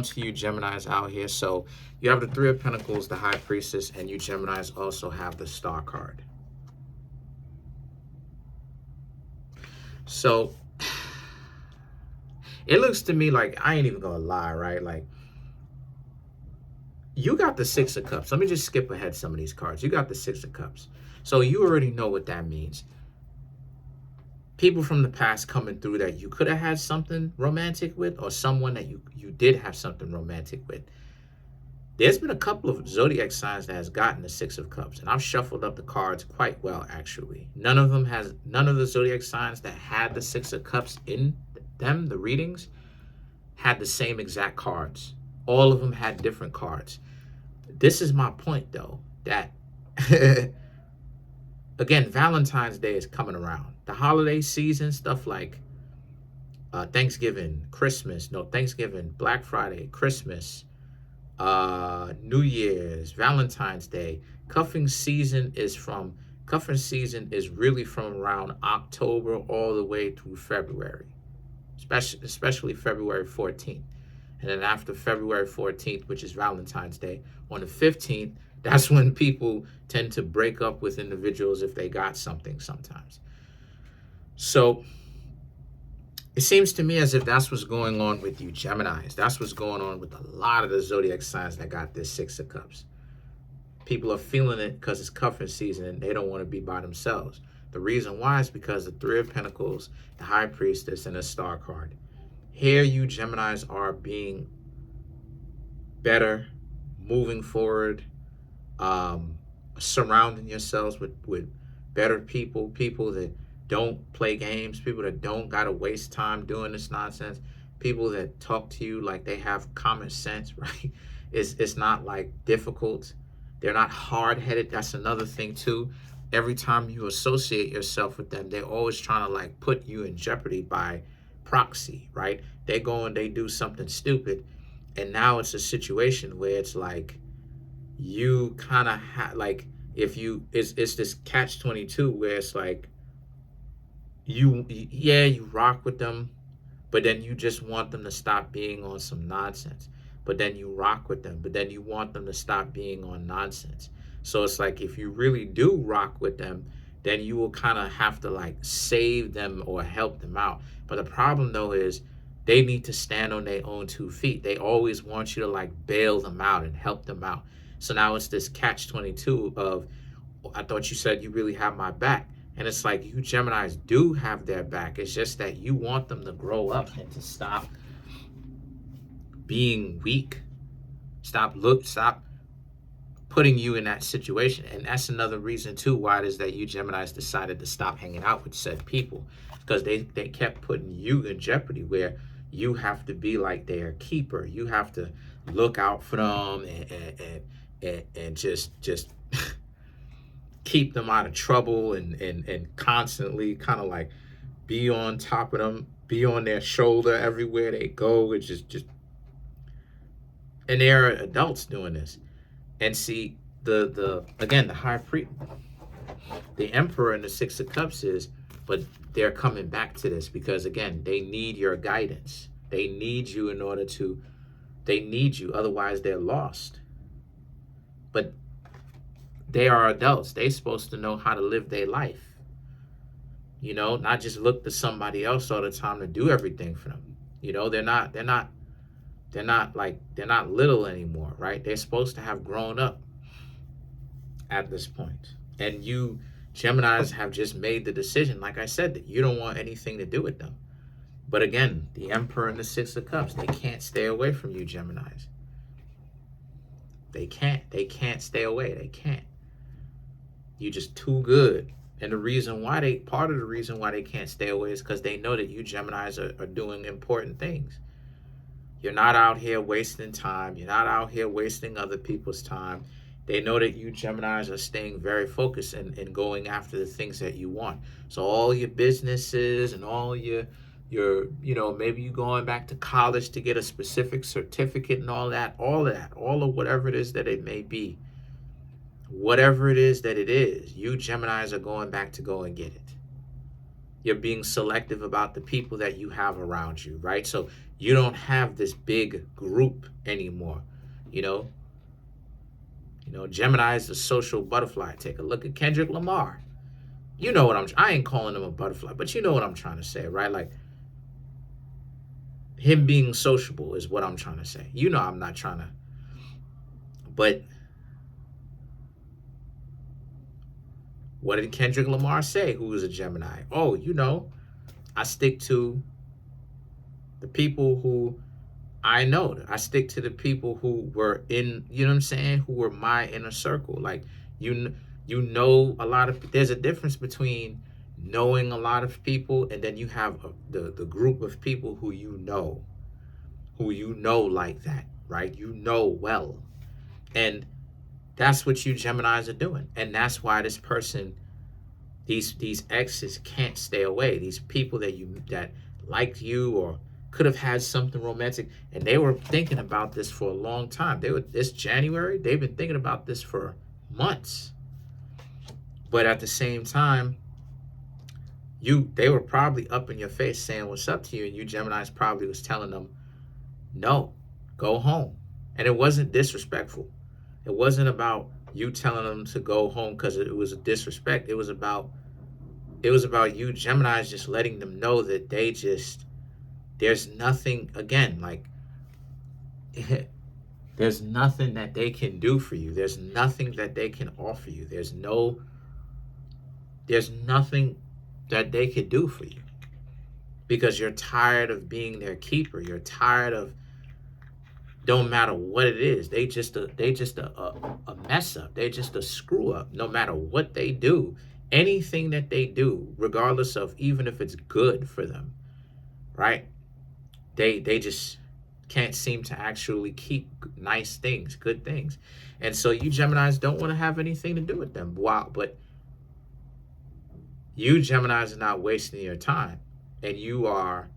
To you Geminis out here. So you have the Three of Pentacles, the High Priestess, and you Geminis also have the Star card. So it looks to me like, I ain't even gonna lie, right? Like, you got the Six of Cups. Let me just skip ahead some of these cards. You got the Six of Cups. So you already know what that means. People from the past coming through that you could have had something romantic with, or someone that you did have something romantic with. There's been a couple of zodiac signs that has gotten the Six of Cups, and I've shuffled up the cards quite well, actually. None of the zodiac signs that had the Six of Cups in them, the readings, had the same exact cards. All of them had different cards. This is my point, though, that again, Valentine's Day is coming around. The holiday season, stuff like Thanksgiving, Black Friday, Christmas, New Year's, Valentine's Day. Cuffing season is really from around October all the way through February, especially February 14th. And then after February 14th, which is Valentine's Day, on the 15th, that's when people tend to break up with individuals if they got something sometimes. So it seems to me as if that's what's going on with you Geminis. That's what's going on with a lot of the zodiac signs that got this Six of Cups. People are feeling it because it's cuffing season and they don't want to be by themselves. The reason why is because the Three of Pentacles, the High Priestess, and the Star card. Here you Geminis are being better, moving forward, surrounding yourselves with better people that don't play games, people that don't gotta waste time doing this nonsense, people that talk to you like they have common sense, right? It's not like difficult. They're not hard-headed. That's another thing too. Every time you associate yourself with them, they're always trying to like put you in jeopardy by proxy, right? They go and they do something stupid, and now it's a situation where it's like you kind of like, if you it's this catch-22 where it's like you rock with them, but then you just want them to stop being on some nonsense. But then you rock with them, but then you want them to stop being on nonsense. So it's like, if you really do rock with them, then you will kind of have to like save them or help them out. But the problem though is they need to stand on their own 2 feet. They always want you to like bail them out and help them out. So now it's this catch-22 of, I thought you said you really have my back. And it's like, you Geminis do have their back. It's just that you want them to grow up and to stop being weak. Stop putting you in that situation. And that's another reason too why it is that you Geminis decided to stop hanging out with said people, because they kept putting you in jeopardy, where you have to be like their keeper. You have to look out for them and just keep them out of trouble and constantly kind of like be on top of them, be on their shoulder everywhere they go. It's just and they're adults doing this. And see, again, the High Priest, the Emperor, and the Six of Cups is, but they're coming back to this because again, they need your guidance. They need you they need you, otherwise they're lost. But they are adults. They're supposed to know how to live their life. You know, not just look to somebody else all the time to do everything for them. You know, they're not little anymore, right? They're supposed to have grown up at this point. And you Geminis have just made the decision, like I said, that you don't want anything to do with them. But again, the Emperor and the Six of Cups, they can't stay away from you Geminis. They can't stay away. They can't. You're just too good. And part of the reason why they can't stay away is because they know that you Geminis are doing important things. You're not out here wasting time. You're not out here wasting other people's time. They know that you Geminis are staying very focused and going after the things that you want. So all your businesses and all your maybe you going back to college to get a specific certificate and all of whatever it is that it may be. Whatever it is that it is, you Geminis are going back to go and get it. You're being selective about the people that you have around you, right? So You don't have this big group anymore. You know, Gemini is the social butterfly. Take a look at Kendrick Lamar. You know what I ain't calling him a butterfly, but you know what I'm trying to say, right? Like, him being sociable is what I'm trying to say. I'm not trying to, but what did Kendrick Lamar say, who is a Gemini? Oh, I stick to the people who I know. I stick to the people who were in, you know what I'm saying, who were my inner circle. Like, a lot of, there's a difference between knowing a lot of people, and then you have the group of people who like that, right? Well. And that's what you Geminis are doing. And that's why this person, these exes can't stay away. These people that liked you or could have had something romantic, and they were thinking about this for a long time. This January, they've been thinking about this for months. But at the same time, they were probably up in your face saying what's up to you, and you Geminis probably was telling them, no, go home. And it wasn't disrespectful. It wasn't about you telling them to go home because it was a disrespect. It was about you Geminis just letting them know that there's nothing, again, like, there's nothing that they can do for you. There's nothing that they can offer you. There's nothing that they could do for you, because you're tired of being their keeper. You're tired of, don't matter what it is, they just a mess up. They just a screw up. No matter what they do, anything that they do, regardless of even if it's good for them, right? They just can't seem to actually keep nice things, good things. And so you Geminis don't want to have anything to do with them. Wow, but you Geminis are not wasting your time, and you are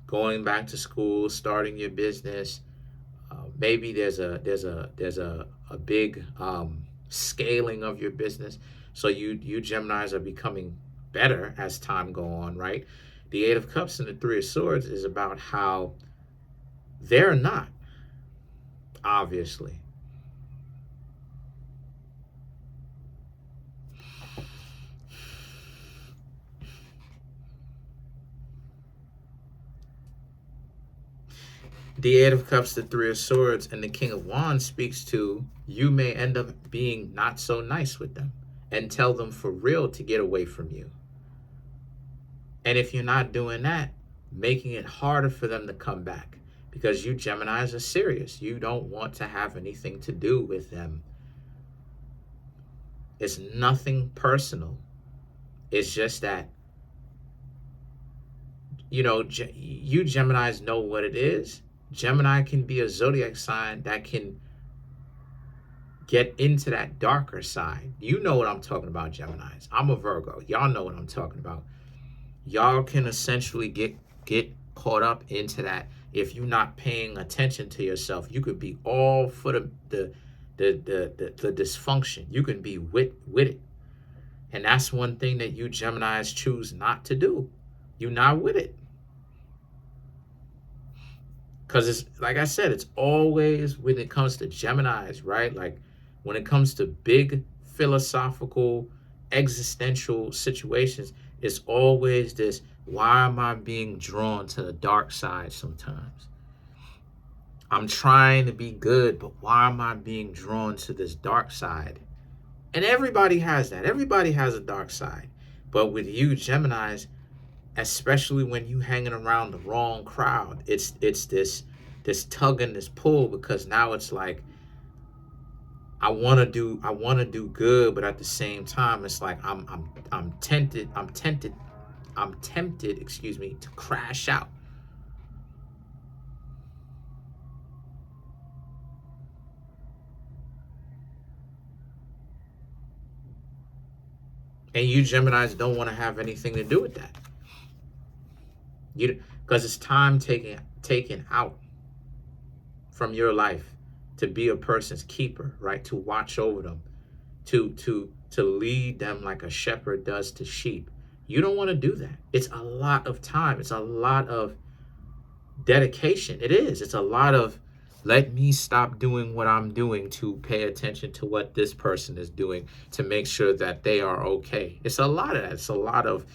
going back to school, starting your business. Maybe there's a big scaling of your business. So you Geminis are becoming better as time go on, right? The Eight of Cups and the Three of Swords is about how they're not, obviously. The Eight of Cups, the Three of Swords, and the King of Wands speaks to, you may end up being not so nice with them and tell them for real to get away from you. And if you're not doing that, making it harder for them to come back, because you Geminis are serious. You don't want to have anything to do with them. It's nothing personal. It's just that, you Geminis know what it is. Gemini can be a zodiac sign that can get into that darker side. You know what I'm talking about, Geminis. I'm a Virgo. Y'all know what I'm talking about. Y'all can essentially get caught up into that. If you're not paying attention to yourself, you could be all for the dysfunction. You can be with it. And that's one thing that you Geminis choose not to do. You're not with it. Because it's, like I said, it's always, when it comes to Geminis, right? Like, when it comes to big philosophical, existential situations, it's always this, why am I being drawn to the dark side sometimes? I'm trying to be good, but why am I being drawn to this dark side? And everybody has that. Everybody has a dark side. But with you Geminis, especially when you hanging around the wrong crowd, it's this tug and this pull, because now it's like, I want to do good, but at the same time it's like I'm tempted, to crash out. And you Geminis don't want to have anything to do with that. Because it's time taken out from your life to be a person's keeper, right? To watch over them, to lead them like a shepherd does to sheep. You don't want to do that. It's a lot of time. It's a lot of dedication. It is. It's a lot of, let me stop doing what I'm doing to pay attention to what this person is doing to make sure that they are okay. It's a lot of that. It's a lot of,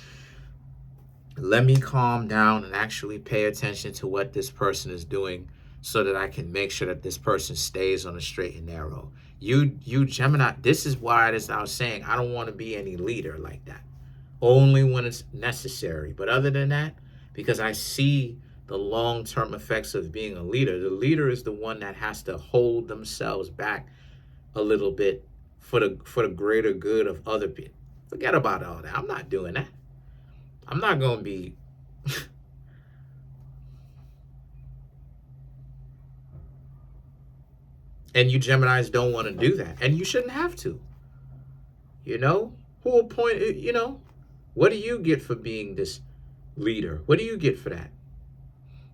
let me calm down and actually pay attention to what this person is doing so that I can make sure that this person stays on the straight and narrow. You Gemini, this is why it is I was saying I don't want to be any leader like that. Only when it's necessary. But other than that, because I see the long-term effects of being a leader, the leader is the one that has to hold themselves back a little bit for the greater good of other people. Forget about all that. I'm not doing that. I'm not going to be and you Geminis don't want to do that. And you shouldn't have to. You know? Who will point, what do you get for being this leader? What do you get for that?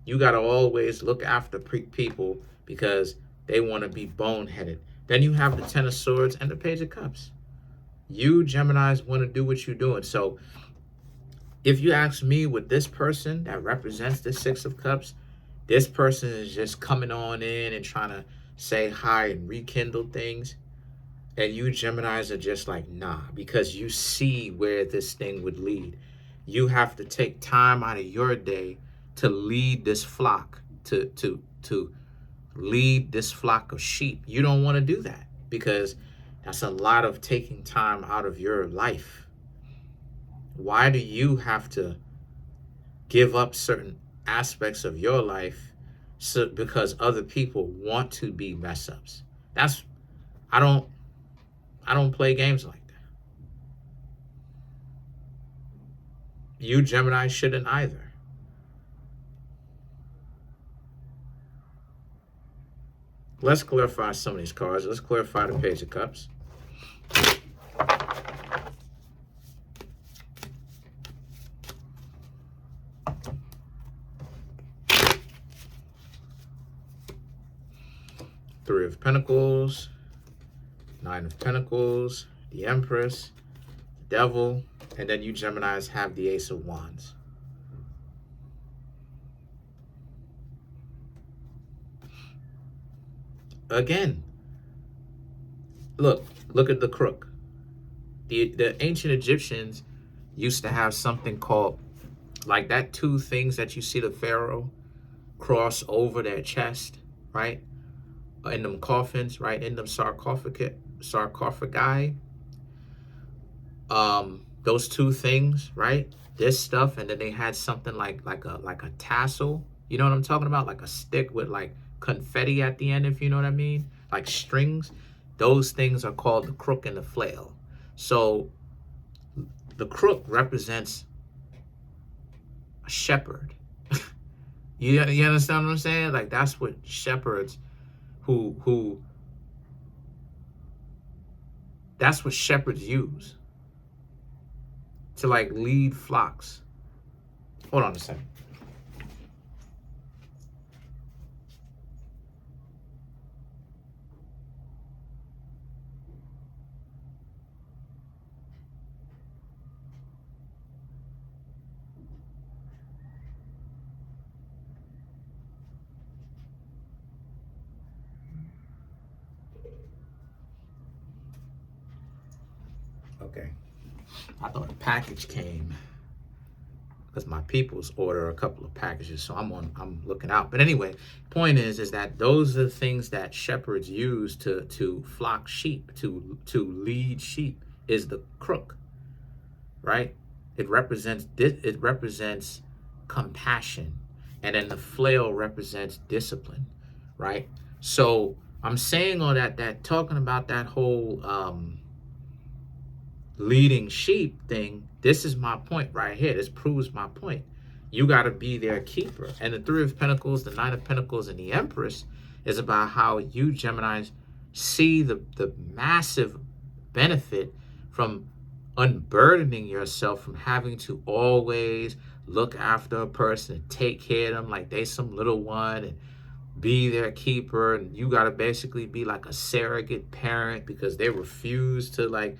You got to always look after people because they want to be boneheaded. Then you have the Ten of Swords and the Page of Cups. You Geminis want to do what you're doing. So if you ask me, with this person that represents the Six of Cups, this person is just coming on in and trying to say hi and rekindle things. And you Geminis are just like, nah, because you see where this thing would lead. You have to take time out of your day to lead this flock, to lead this flock of sheep. You don't want to do that because that's a lot of taking time out of your life. Why do you have to give up certain aspects of your life because other people want to be mess ups? That's, I don't play games like that. You Gemini shouldn't either. Let's clarify some of these cards. Let's clarify the Page of Cups. Three of Pentacles, Nine of Pentacles, the Empress, the Devil, and then you Geminis have the Ace of Wands. Again, look at the crook. The ancient Egyptians used to have something called, like that two things that you see the Pharaoh cross over their chest, right? In them coffins, right? In them sarcophagi. Those two things, right? This stuff, and then they had something like a tassel. You know what I'm talking about? Like a stick with like confetti at the end, if you know what I mean, like strings. Those things are called the crook and the flail. So the crook represents a shepherd. you understand what I'm saying? Like that's what shepherds that's what shepherds use to like lead flocks. Hold on a second. Okay, I thought a package came because my peoples order a couple of packages, so I'm looking out. But anyway, point is that those are the things that shepherds use to flock sheep, to lead sheep, is the crook, right? It represents compassion, and then the flail represents discipline, right? So I'm saying all that talking about that whole leading sheep thing. This is my point right here. This proves my point. You got to be their keeper. And the Three of Pentacles, the Nine of Pentacles, and the Empress is about how you Geminis see the massive benefit from unburdening yourself from having to always look after a person and take care of them like they some little one and be their keeper. And you got to basically be like a surrogate parent because they refuse to like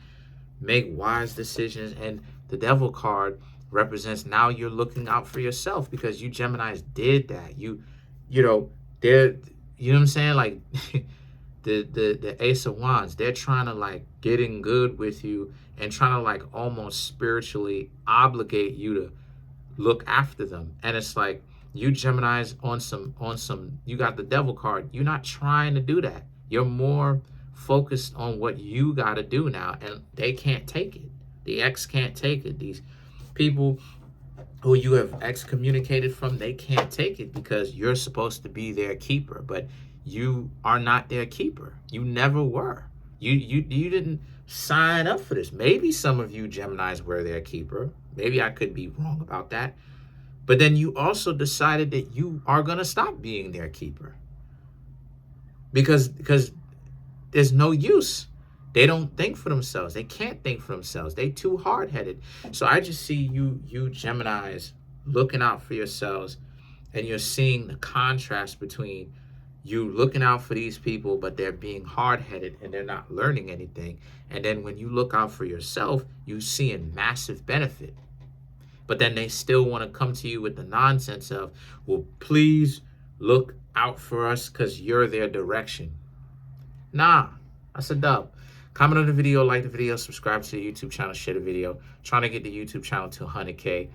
make wise decisions. And the Devil card represents now you're looking out for yourself because you Geminis did that. You know, they're, you know what I'm saying? Like the Ace of Wands, they're trying to like get in good with you and trying to like almost spiritually obligate you to look after them. And it's like you Geminis on some you got the devil card. You're not trying to do that. You're more focused on what you got to do now, and they can't take it. The ex can't take it. These people who you have excommunicated from, they can't take it because you're supposed to be their keeper, but you are not their keeper. You never were. You didn't sign up for this. Maybe some of you Geminis were their keeper. Maybe I could be wrong about that. But then you also decided that you are going to stop being their keeper. Because there's no use. They don't think for themselves. They can't think for themselves. They too hard-headed. So I just see you Geminis looking out for yourselves, and you're seeing the contrast between you looking out for these people, but they're being hard-headed and they're not learning anything. And then when you look out for yourself, you see a massive benefit. But then they still want to come to you with the nonsense of, well, please look out for us because you're their direction. Nah, that's a dub. Comment on the video, like the video, subscribe to the YouTube channel, share the video. Trying to get the YouTube channel to 100K.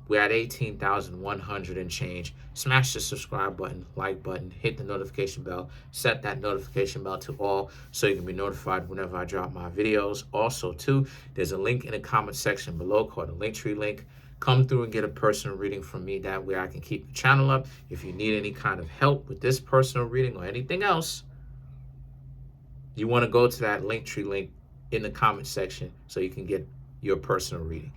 We're at 18,100 and change. Smash the subscribe button, like button, hit the notification bell, set that notification bell to all so you can be notified whenever I drop my videos. Also, too, there's a link in the comment section below called the Linktree link. Come through and get a personal reading from me. That way I can keep the channel up. If you need any kind of help with this personal reading or anything else, you want to go to that Linktree link in the comment section so you can get your personal reading.